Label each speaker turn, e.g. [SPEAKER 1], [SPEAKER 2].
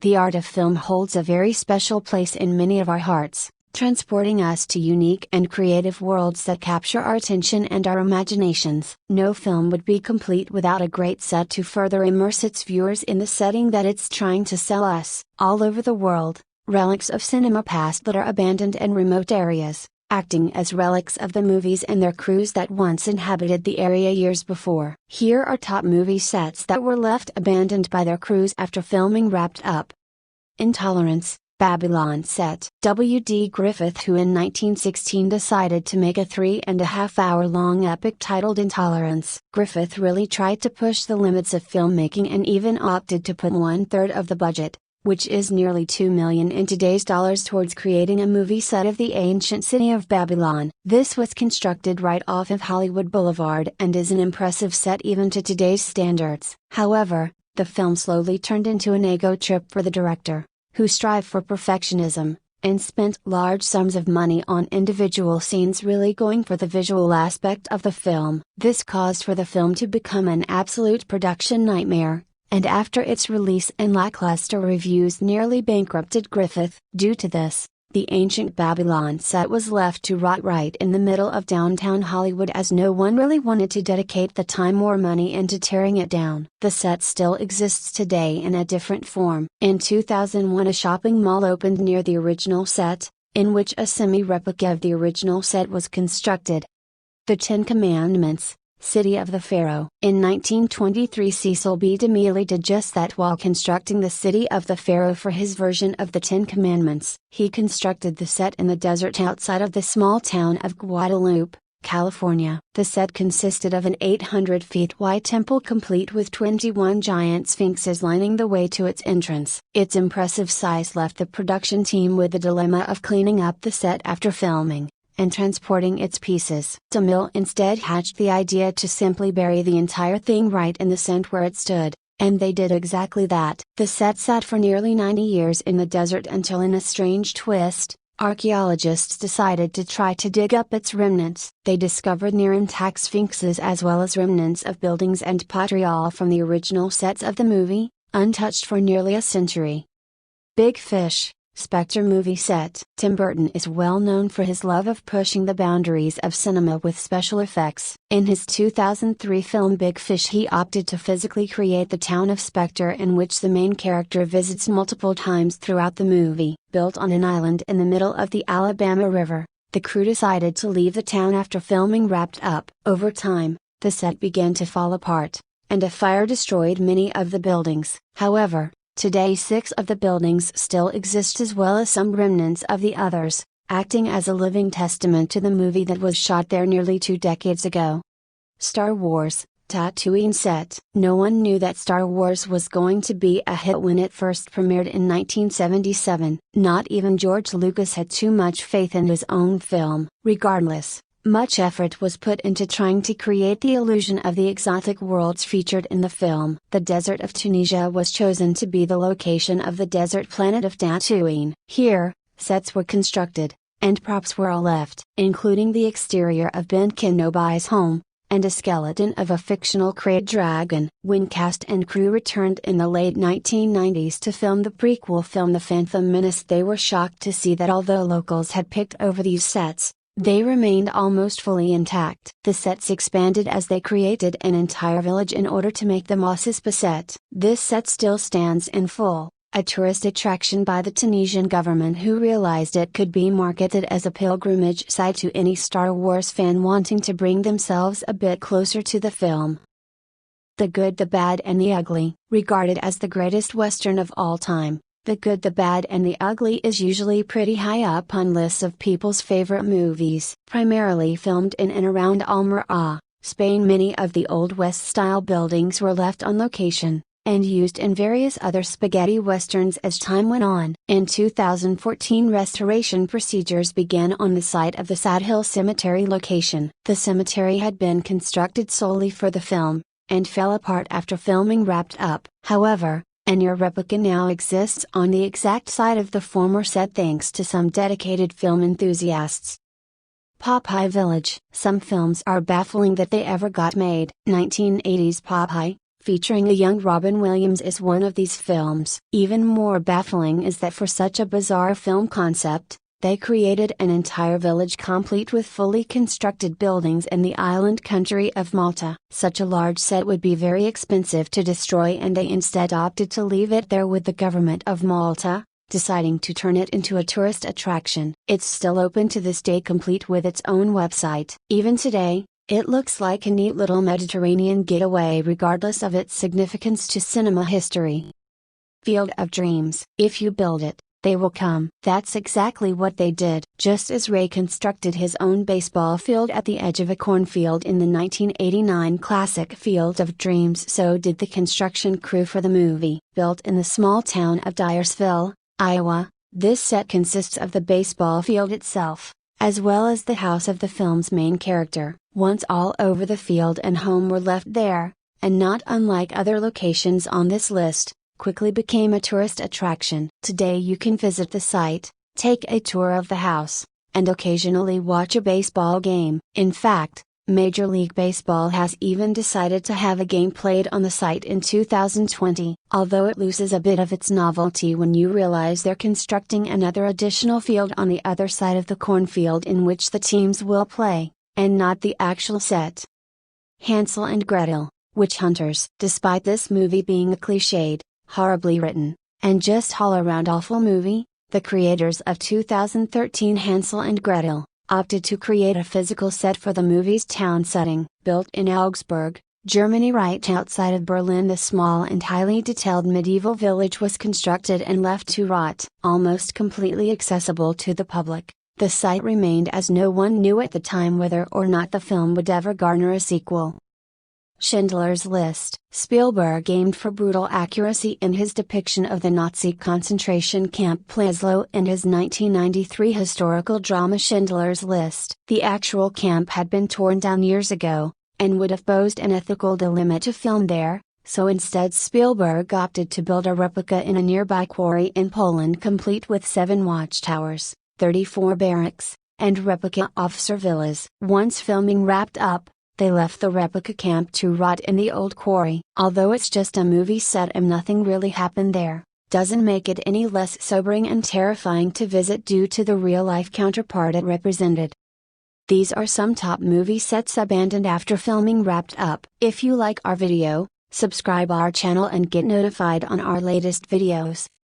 [SPEAKER 1] The art of film holds a very special place in many of our hearts, transporting us to unique and creative worlds that capture our attention and our imaginations. No film would be complete without a great set to further immerse its viewers in the setting that it's trying to sell us. All over the world, relics of cinema past that are abandoned in remote areas, acting as relics of the movies and their crews that once inhabited the area years before. Here are top movie sets that were left abandoned by their crews after filming wrapped up. Intolerance, Babylon set. W. D. Griffith, who in 1916 decided to make a 3.5-hour-long epic titled Intolerance. Griffith really tried to push the limits of filmmaking and even opted to put 1/3 of the budget, which is nearly $2 million in today's dollars, towards creating a movie set of the ancient city of Babylon. This was constructed right off of Hollywood Boulevard and is an impressive set even to today's standards. However, the film slowly turned into an ego trip for the director, who strived for perfectionism, and spent large sums of money on individual scenes, really going for the visual aspect of the film. This caused for the film to become an absolute production nightmare, and after its release and lackluster reviews nearly bankrupted Griffith. Due to this, the ancient Babylon set was left to rot right in the middle of downtown Hollywood, as no one really wanted to dedicate the time or money into tearing it down. The set still exists today in a different form. In 2001, a shopping mall opened near the original set, in which a semi-replica of the original set was constructed. The Ten Commandments, City of the Pharaoh. In 1923, Cecil B. DeMille did just that while constructing the City of the Pharaoh for his version of the Ten Commandments. He constructed the set in the desert outside of the small town of Guadalupe, California. The set consisted of an 800 feet wide temple complete with 21 giant sphinxes lining the way to its entrance. Its impressive size left the production team with the dilemma of cleaning up the set after filming and transporting its pieces. DeMille instead hatched the idea to simply bury the entire thing right in the center where it stood, and they did exactly that. The set sat for nearly 90 years in the desert until, in a strange twist, archaeologists decided to try to dig up its remnants. They discovered near intact sphinxes as well as remnants of buildings and pottery, all from the original sets of the movie, untouched for nearly a century. Big Fish, Spectre movie set. Tim Burton is well known for his love of pushing the boundaries of cinema with special effects. In his 2003 film Big Fish, he opted to physically create the town of Spectre, in which the main character visits multiple times throughout the movie. Built on an island in the middle of the Alabama River, the crew decided to leave the town after filming wrapped up. Over time, the set began to fall apart, and a fire destroyed many of the buildings. However, today 6 of the buildings still exist, as well as some remnants of the others, acting as a living testament to the movie that was shot there nearly 2 decades ago. Star Wars, Tatooine set. No one knew that Star Wars was going to be a hit when it first premiered in 1977. Not even George Lucas had too much faith in his own film. Regardless, much effort was put into trying to create the illusion of the exotic worlds featured in the film. The desert of Tunisia was chosen to be the location of the desert planet of Tatooine. Here, sets were constructed, and props were all left, including the exterior of Ben Kenobi's home, and a skeleton of a fictional krayt dragon. When cast and crew returned in the late 1990s to film the prequel film The Phantom Menace, they were shocked to see that although locals had picked over these sets, they remained almost fully intact. The sets expanded as they created an entire village in order to make the Mos Espa set. This set still stands in full, a tourist attraction by the Tunisian government, who realized it could be marketed as a pilgrimage site to any Star Wars fan wanting to bring themselves a bit closer to the film. The Good, the Bad and the Ugly. Regarded as the greatest Western of all time, The Good, the Bad and the Ugly is usually pretty high up on lists of people's favorite movies. Primarily filmed in and around Almería, Spain, many of the Old West-style buildings were left on location, and used in various other spaghetti westerns as time went on. In 2014, restoration procedures began on the site of the Sad Hill Cemetery location. The cemetery had been constructed solely for the film, and fell apart after filming wrapped up. However, a near replica now exists on the exact site of the former set thanks to some dedicated film enthusiasts. Popeye Village. Some films are baffling that they ever got made. 1980's Popeye, featuring a young Robin Williams is one of these films. Even more baffling is that for such a bizarre film concept, they created an entire village complete with fully constructed buildings in the island country of Malta. Such a large set would be very expensive to destroy, and they instead opted to leave it there with the government of Malta, deciding to turn it into a tourist attraction. It's still open to this day, complete with its own website. Even today, it looks like a neat little Mediterranean getaway regardless of its significance to cinema history. Field of Dreams. If you build it, they will come. That's exactly what they did. Just as Ray constructed his own baseball field at the edge of a cornfield in the 1989 classic Field of Dreams, so did the construction crew for the movie. Built in the small town of Dyersville, Iowa, this set consists of the baseball field itself, as well as the house of the film's main character. Once all over the field and home were left there, and not unlike other locations on this list, quickly became a tourist attraction. Today you can visit the site, take a tour of the house, and occasionally watch a baseball game. In fact, Major League Baseball has even decided to have a game played on the site in 2020. Although it loses a bit of its novelty when you realize they're constructing another additional field on the other side of the cornfield in which the teams will play, and not the actual set. Hansel and Gretel, Witch Hunters. Despite this movie being a cliched, horribly written, and just all-around awful movie, the creators of 2013 Hansel and Gretel opted to create a physical set for the movie's town setting. Built in Augsburg, Germany right outside of Berlin, the small and highly detailed medieval village was constructed and left to rot. Almost completely accessible to the public, the site remained, as no one knew at the time whether or not the film would ever garner a sequel. Schindler's List. Spielberg aimed for brutal accuracy in his depiction of the Nazi concentration camp Plaslow in his 1993 historical drama Schindler's List. The actual camp had been torn down years ago, and would have posed an ethical dilemma to film there, so instead Spielberg opted to build a replica in a nearby quarry in Poland, complete with 7 watchtowers, 34 barracks, and replica officer villas. Once filming wrapped up, they left the replica camp to rot in the old quarry. Although it's just a movie set and nothing really happened there, doesn't make it any less sobering and terrifying to visit due to the real-life counterpart it represented. These are some top movie sets abandoned after filming wrapped up. If you like our video, subscribe our channel and get notified on our latest videos.